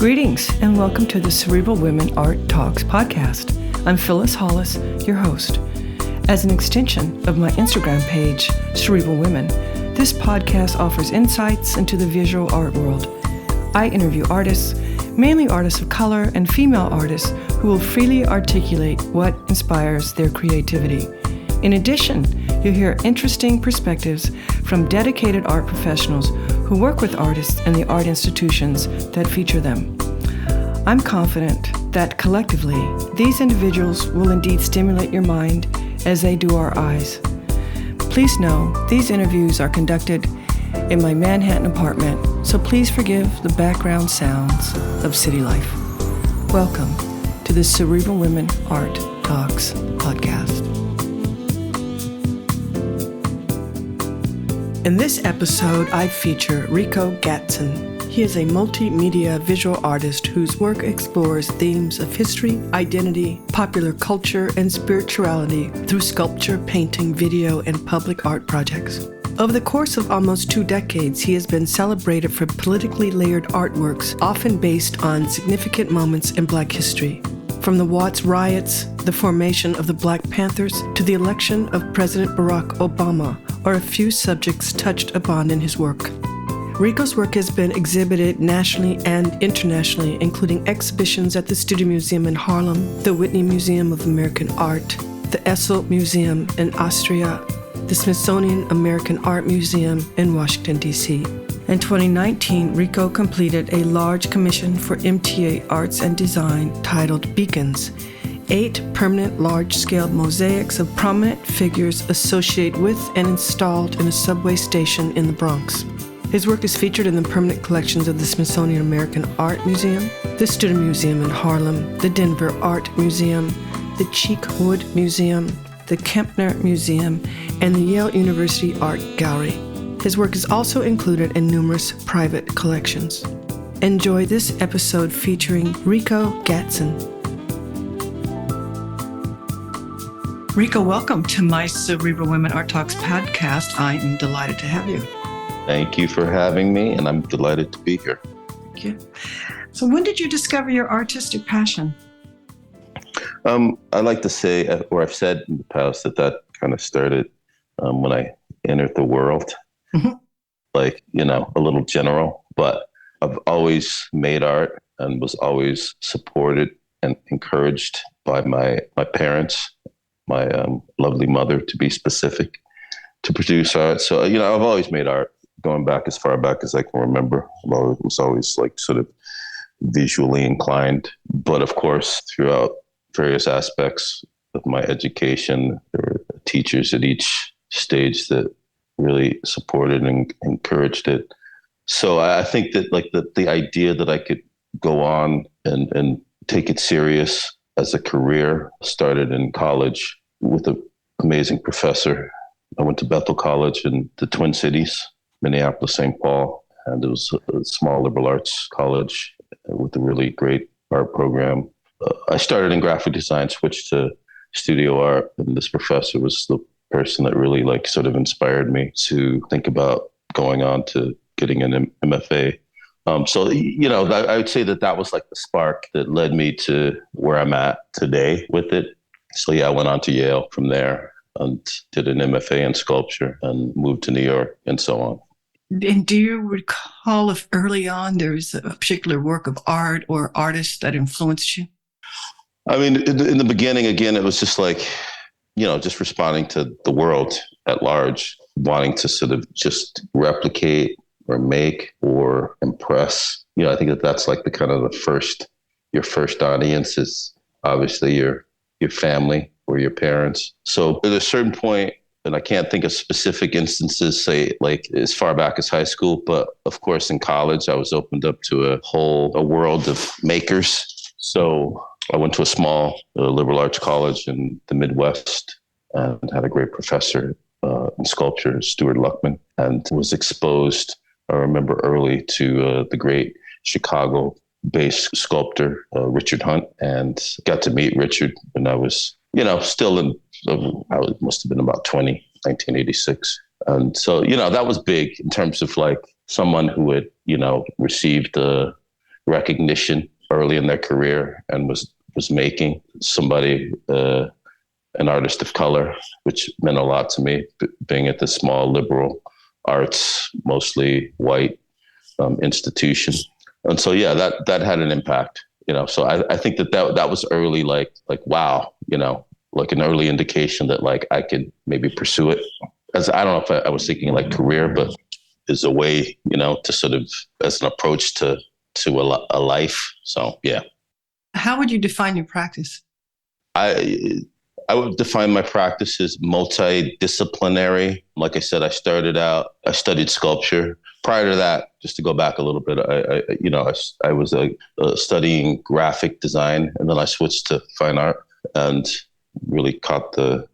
Greetings and welcome to the Cerebral Women Art Talks podcast. I'm Phyllis Hollis, your host. As an extension of my Instagram page, Cerebral Women, this podcast offers insights into the visual art world. I interview artists, mainly artists of color and female artists who will freely articulate what inspires their creativity. In addition, you'll hear interesting perspectives from dedicated art professionals who work with artists and the art institutions that feature them. I'm confident that collectively, these individuals will indeed stimulate your mind as they do our eyes. Please know these interviews are conducted in my Manhattan apartment, so please forgive the background sounds of city life. Welcome to the Cerebral Women Art Talks podcast. In this episode, I feature Rico Gatson. He is a multimedia visual artist whose work explores themes of history, identity, popular culture, and spirituality through sculpture, painting, video, and public art projects. Over the course of almost 2 decades, he has been celebrated for politically layered artworks, often based on significant moments in Black history. From the Watts Riots, the formation of the Black Panthers, to the election of President Barack Obama, are a few subjects touched upon in his work. Rico's work has been exhibited nationally and internationally, including exhibitions at the Studio Museum in Harlem, the Whitney Museum of American Art, the Essl Museum in Austria, the Smithsonian American Art Museum in Washington, D.C. In 2019, Rico completed a large commission for MTA Arts and Design titled Beacons, 8 permanent large-scale mosaics of prominent figures associated with and installed in a subway station in the Bronx. His work is featured in the permanent collections of the Smithsonian American Art Museum, the Studio Museum in Harlem, the Denver Art Museum, the Cheekwood Museum, the Kempner Museum, and the Yale University Art Gallery. His work is also included in numerous private collections. Enjoy this episode featuring Rico Gatson. Rico, welcome to my Cerebral Women Art Talks podcast. I am delighted to have you. Thank you for having me, and I'm delighted to be here. Thank you. So when did you discover your artistic passion? I like to say, or I've said in the past, that kind of started when I entered the world. Mm-hmm. A little general, but I've always made art and was always supported and encouraged by my parents, my lovely mother, to be specific, to produce art. So, I've always made art going back as far back as I can remember. Well, it was always sort of visually inclined, but of course, throughout various aspects of my education, there were teachers at each stage that really supported and encouraged it. So I think that the idea that I could go on and take it serious as a career started in college with an amazing professor. I went to Bethel College in the Twin Cities, Minneapolis, St. Paul, and it was a small liberal arts college with a really great art program. I started in graphic design, switched to studio art, and this professor was the person that really sort of inspired me to think about going on to getting an MFA. I would say that was the spark that led me to where I'm at today with it. So I went on to Yale from there and did an MFA in sculpture and moved to New York and so on. And do you recall if early on there was a particular work of art or artist that influenced you? I mean, in the beginning, again, it was just just responding to the world at large, wanting to sort of just replicate or make or impress. I think that's the kind of your first audience is obviously your family or your parents. So at a certain point, and I can't think of specific instances, say as far back as high school, but of course in college, I was opened up to a world of makers. So I went to a small liberal arts college in the Midwest and had a great professor in sculpture, Stuart Luckman, and was exposed, I remember early, to the great Chicago-based sculptor, Richard Hunt, and got to meet Richard when I was, still must have been about 1986. And so, that was big in terms of someone who had, received recognition early in their career and was making somebody, an artist of color, which meant a lot to me, being at the small liberal arts, mostly white institution. And so, yeah, that had an impact, so I think that was early, like, wow, like an early indication that like I could maybe pursue it. As I don't know if I was thinking like career, but as a way, to sort of as an approach to a life. So, yeah. How would you define your practice? I would define my practice as multidisciplinary. Like I said, I studied sculpture. Prior to that, just to go back a little bit, I was studying graphic design, and then I switched to fine art and really caught the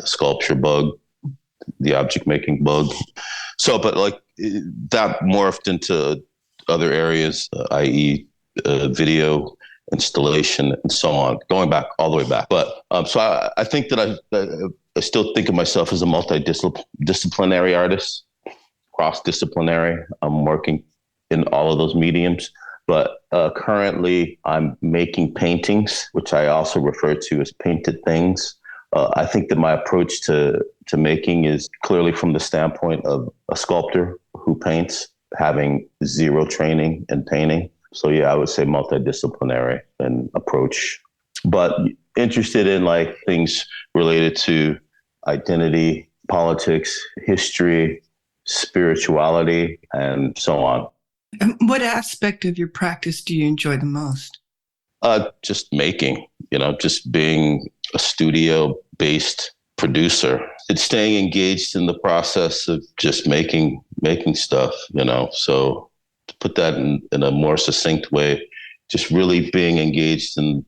sculpture bug, the object making bug. So, but like that morphed into other areas, i.e., video, installation, and so on, going back all the way back. But so I think that I still think of myself as a multidisciplinary artist, cross-disciplinary. I'm working in all of those mediums. But currently, I'm making paintings, which I also refer to as painted things. I think that my approach to making is clearly from the standpoint of a sculptor who paints, having zero training in painting. So yeah, I would say multidisciplinary in approach, but interested in like things related to identity, politics, history, spirituality, and so on. What aspect of your practice do you enjoy the most? Just making, just being a studio-based producer. It's staying engaged in the process of just making stuff, so to put that in a more succinct way, just really being engaged in,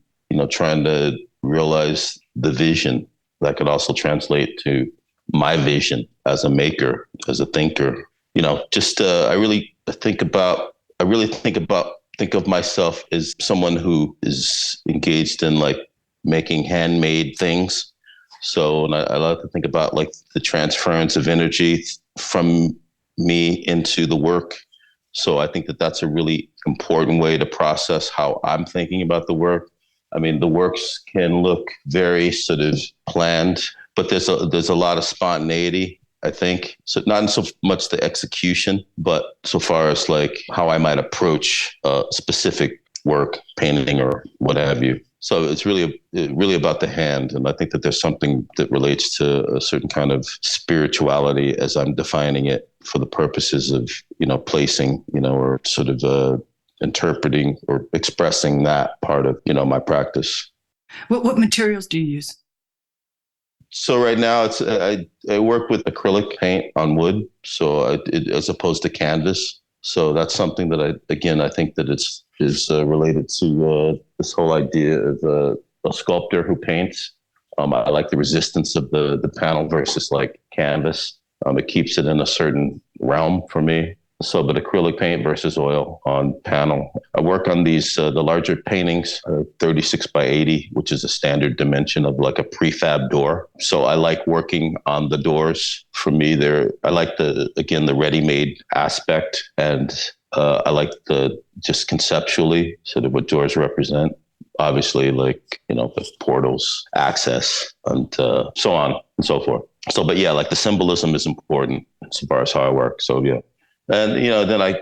trying to realize the vision that could also translate to my vision as a maker, as a thinker. I really think of myself as someone who is engaged in like making handmade things. So, and I like to think about like the transference of energy from me into the work. So I think that that's a really important way to process how I'm thinking about the work. I mean, the works can look very sort of planned, but there's a lot of spontaneity, I think. So not so much the execution, but so far as like how I might approach a specific work, painting or what have you. So it's really about the hand. And I think that there's something that relates to a certain kind of spirituality as I'm defining it for the purposes of, placing, or sort of interpreting or expressing that part of, my practice. What materials do you use? So right now I work with acrylic paint on wood. So as opposed to canvas. So that's something that I think that is related to this whole idea of a sculptor who paints. I like the resistance of the panel versus like canvas. It keeps it in a certain realm for me. So, but acrylic paint versus oil on panel. I work on these, the larger paintings, 36 by 80, which is a standard dimension of like a prefab door. So I like working on the doors. For me, I like the ready-made aspect. And I like just conceptually sort of what doors represent. Obviously, like, the portals, access, and so on and so forth. So, but yeah, like the symbolism is important as far as how I work. So, yeah. And, then I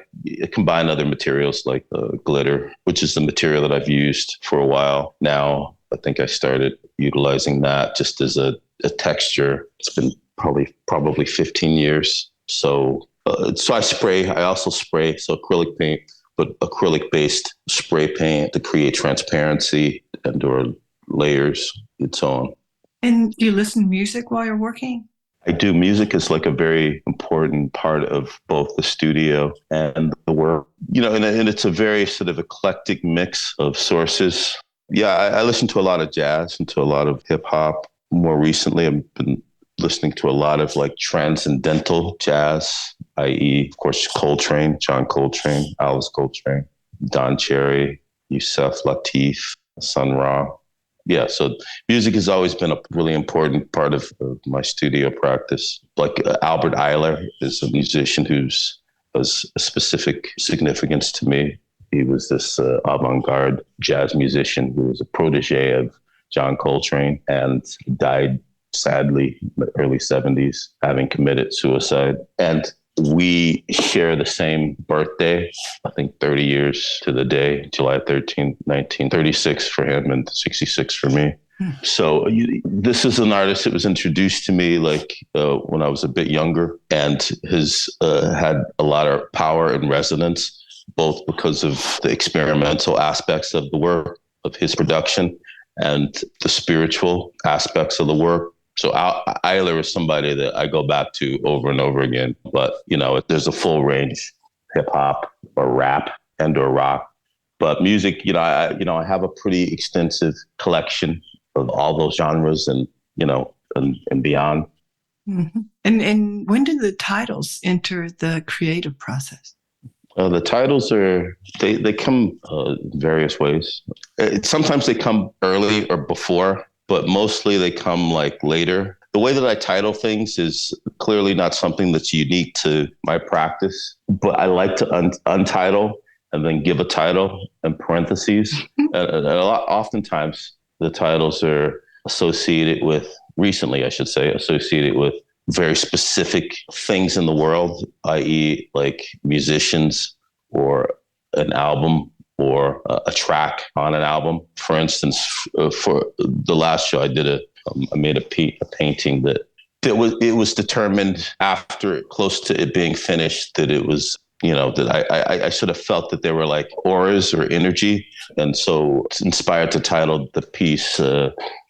combine other materials like glitter, which is the material that I've used for a while now. I think I started utilizing that just as a texture. It's been probably 15 years. So I also spray, so acrylic paint, but acrylic-based spray paint to create transparency and or layers and so on. And do you listen to music while you're working? I do. Music is like a very important part of both the studio and the work, and it's a very sort of eclectic mix of sources. Yeah, I listen to a lot of jazz and to a lot of hip hop. More recently, I've been listening to a lot of like transcendental jazz, i.e., of course, John Coltrane, Alice Coltrane, Don Cherry, Yusef Lateef, Sun Ra. Yeah, so music has always been a really important part of my studio practice. Like Albert Ayler is a musician who's has a specific significance to me. He was this avant-garde jazz musician who was a protege of John Coltrane and died sadly in the early 70s, having committed suicide. And we share the same birthday, I think 30 years to the day, July 13th, 1936 for him and 66 for me. So this is an artist that was introduced to me when I was a bit younger, and has had a lot of power and resonance, both because of the experimental aspects of the work, of his production, and the spiritual aspects of the work. So Eiler is somebody that I go back to over and over again. But, there's a full range, hip hop or rap or rock. But music, I have a pretty extensive collection of all those genres and beyond. Mm-hmm. And when do the titles enter the creative process? The titles they come various ways. Sometimes they come early or before, but mostly they come later. The way that I title things is clearly not something that's unique to my practice, but I like to untitle and then give a title in parentheses. Oftentimes the titles are associated with very specific things in the world, i.e. like musicians or an album or a track on an album. For instance, for the last show I made a painting that it was determined after close to it being finished that it was, that I sort of felt that there were like auras or energy. And so it's inspired to title the piece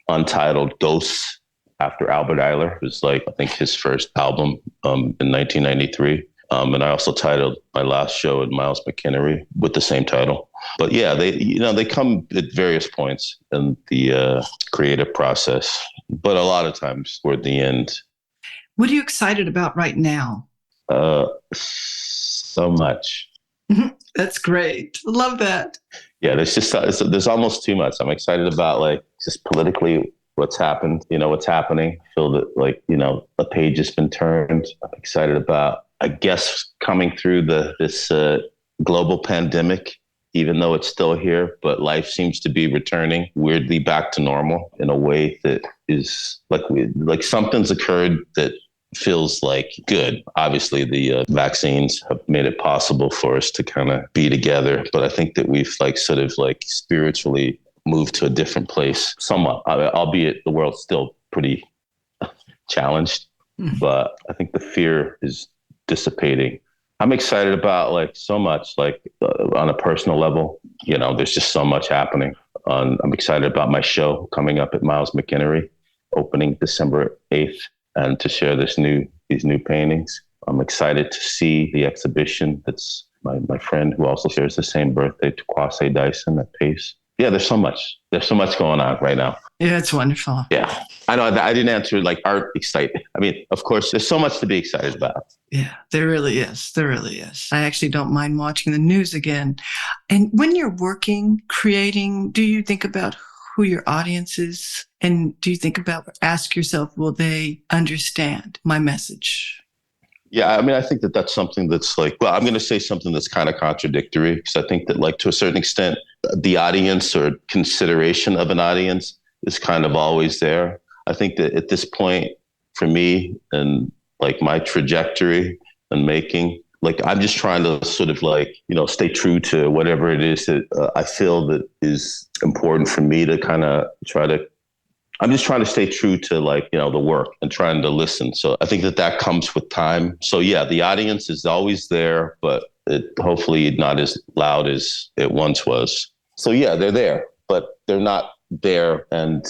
Untitled Ghosts after Albert Eiler. It was I think his first album in 1993. And I also titled my last show at Miles McKinnery with the same title. But yeah, they come at various points in the creative process, but a lot of times toward the end. What are you excited about right now? So much. That's great. Love that. Yeah, there's almost too much. I'm excited about just politically what's happened, what's happening. I feel that a page has been turned. I'm excited about, I guess, coming through this global pandemic, even though it's still here, but life seems to be returning weirdly back to normal in a way that is like something's occurred that feels good. Obviously, the vaccines have made it possible for us to kind of be together, but I think that we've spiritually moved to a different place somewhat, albeit the world's still pretty challenged, but I think the fear is dissipating. I'm excited about so much, on a personal level, there's just so much happening. I'm excited about my show coming up at Miles McKinnery, opening December 8th, and to share these new paintings. I'm excited to see the exhibition. That's my friend who also shares the same birthday, Kwasi Dyson at Pace. Yeah, there's so much going on right now. Yeah, it's wonderful. Yeah, I know I didn't answer art excitement. I mean, of course, there's so much to be excited about. Yeah, there really is. There really is. I actually don't mind watching the news again. And when you're working, creating, do you think about who your audience is? And do you ask yourself, will they understand my message? Yeah, I mean, I think that's something that's I'm going to say something that's kind of contradictory, because I think that to a certain extent, the audience or consideration of an audience is kind of always there. I think that at this point for me and my trajectory and making, I'm just trying to sort of stay true to whatever it is that I feel that is important for me to kind of I'm just trying to stay true to the work and trying to listen. So I think that comes with time. So yeah, the audience is always there, but hopefully not as loud as it once was. So yeah, they're there, but they're not there and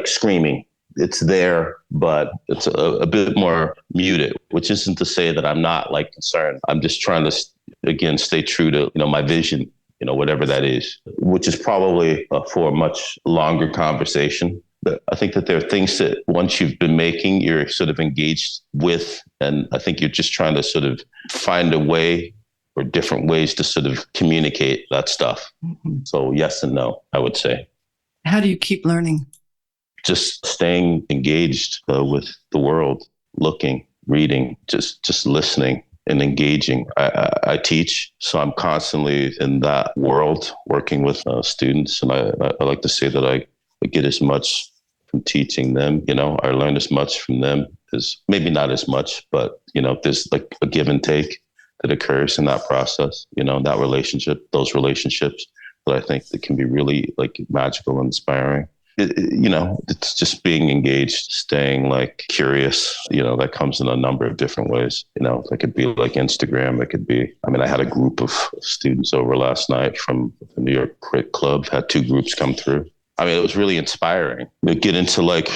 screaming. It's there, but it's a bit more muted, which isn't to say that I'm not concerned. I'm just trying to, again, stay true to, my vision, whatever that is, which is probably for a much longer conversation. But I think that there are things that once you've been making, you're sort of engaged with. And I think you're just trying to sort of find a way or different ways to sort of communicate that stuff. Mm-hmm. So yes and no, I would say. How do you keep learning? Just staying engaged with the world, looking, reading, just listening. and engaging. I teach, so I'm constantly in that world working with students. And I like to say that I get as much from teaching them. I learn as much from them as, maybe not as much, but, there's like a give and take that occurs in that process, that relationship, those relationships that I think that can be really like magical and inspiring. It's just being engaged, staying like curious, that comes in a number of different ways. It could be like Instagram. It could be, I had a group of students over last night from the New York Crit Club, had 2 groups come through. It was really inspiring to get into like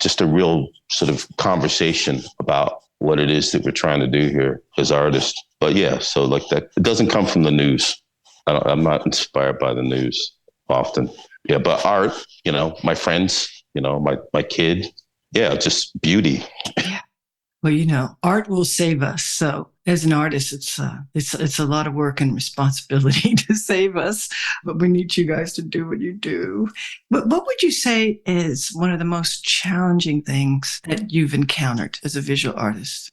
just a real sort of conversation about what it is that we're trying to do here as artists. But yeah, so like that, it doesn't come from the news. I'm not inspired by the news often. Yeah, but art, my friends, my kid, yeah, just beauty. Yeah. Well, art will save us. So as an artist, it's a lot of work and responsibility to save us, but we need you guys to do what you do. But what would you say is one of the most challenging things that you've encountered as a visual artist?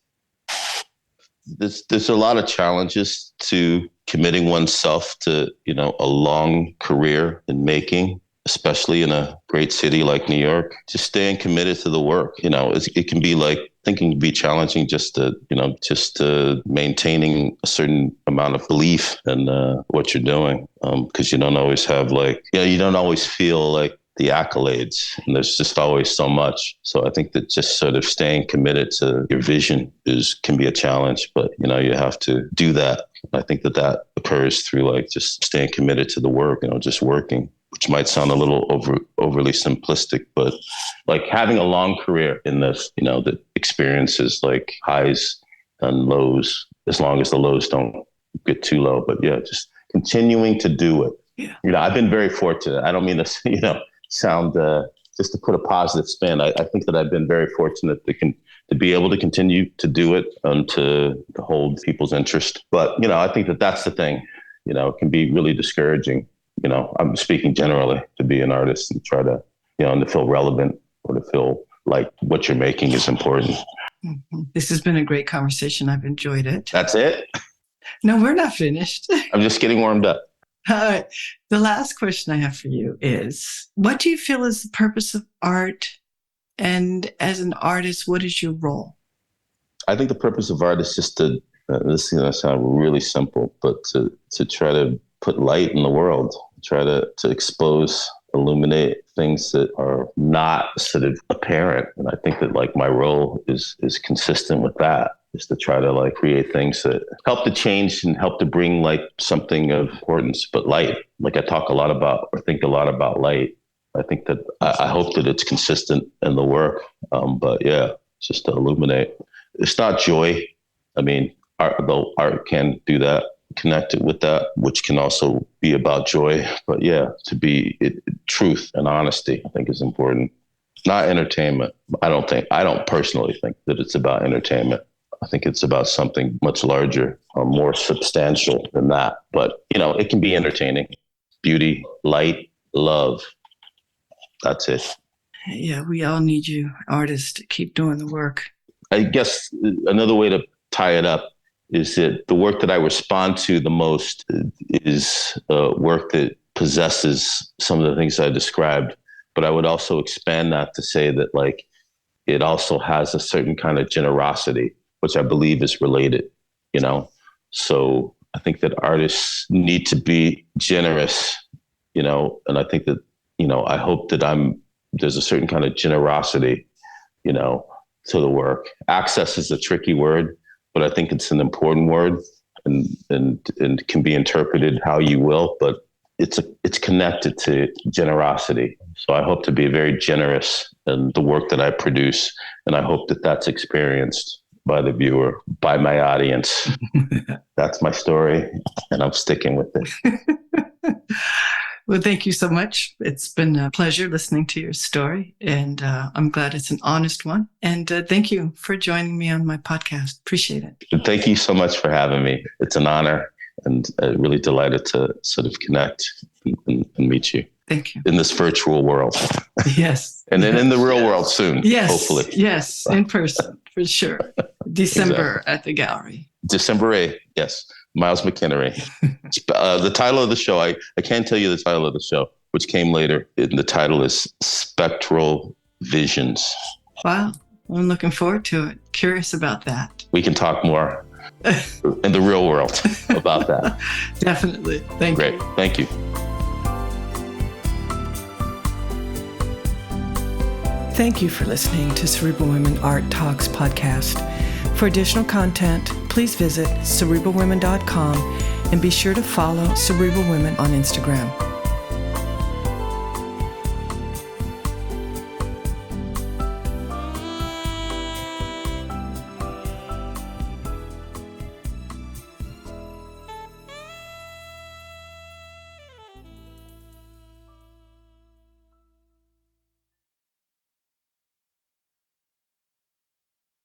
There's a lot of challenges to committing oneself to, a long career in making, especially in a great city like New York. Just staying committed to the work. It can be like, thinking to be challenging just to maintaining a certain amount of belief in what you're doing. Because you don't always have you don't always feel like the accolades, and there's just always so much. So I think that just sort of staying committed to your vision can be a challenge, but you have to do that. I think that occurs through like just staying committed to the work, just working, which might sound a little overly simplistic, but like having a long career in this, that experiences like highs and lows, as long as the lows don't get too low. But yeah, just continuing to do it. Yeah. I've been very fortunate. I don't mean to, sound just to put a positive spin. I think that I've been very fortunate to be able to continue to do it and to hold people's interest. But, I think that's the thing, it can be really discouraging. I'm speaking generally, to be an artist and try to, and to feel relevant or to feel like what you're making is important. Mm-hmm. This has been a great conversation. I've enjoyed it. That's it? No, we're not finished. I'm just getting warmed up. All right. The last question I have for you is, what do you feel is the purpose of art? And as an artist, what is your role? I think the purpose of art is just to, this is going to sound really simple, but to try to put light in the world, try to expose, illuminate things that are not sort of apparent. And I think that like my role is consistent with that, is to try to like create things that help to change and help to bring like something of importance, but light. Like I talk a lot about, or think a lot about light. I think that I hope that it's consistent in the work. But yeah, just to illuminate. It's not joy. Though art can do that, connected with that, which can also be about joy. But yeah, to be truth and honesty, I think is important. Not entertainment. I don't personally think that it's about entertainment. I think it's about something much larger or more substantial than that. But, it can be entertaining. Beauty, light, love. That's it. Yeah, we all need you, artists, to keep doing the work. I guess another way to tie it up is that the work that I respond to the most is work that possesses some of the things I described. But I would also expand that to say that like it also has a certain kind of generosity, which I believe is related, So I think that artists need to be generous, and I think that, I hope that there's a certain kind of generosity, to the work. Access is a tricky word, but I think it's an important word and can be interpreted how you will, but it's connected to generosity. So I hope to be very generous in the work that I produce. And I hope that that's experienced by the viewer, by my audience. That's my story, and I'm sticking with it. Well, thank you so much. It's been a pleasure listening to your story, and I'm glad it's an honest one. And thank you for joining me on my podcast. Appreciate it. And thank you so much for having me. It's an honor, and really delighted to sort of connect and meet you. Thank you. In this virtual world. Yes. And then in the real world soon, yes. hopefully. Yes, in person, for sure. December exactly. At the gallery. December 8th, yes. Miles McKinnery. The title of the show, I can't tell you the title of the show, which came later. The title is Spectral Visions. Wow. I'm looking forward to it. Curious about that. We can talk more in the real world about that. Definitely. Thank you. Great. Thank you. Thank you for listening to Cerebral Women Art Talks podcast. For additional content, please visit cerebralwomen.com and be sure to follow Cerebral Women on Instagram.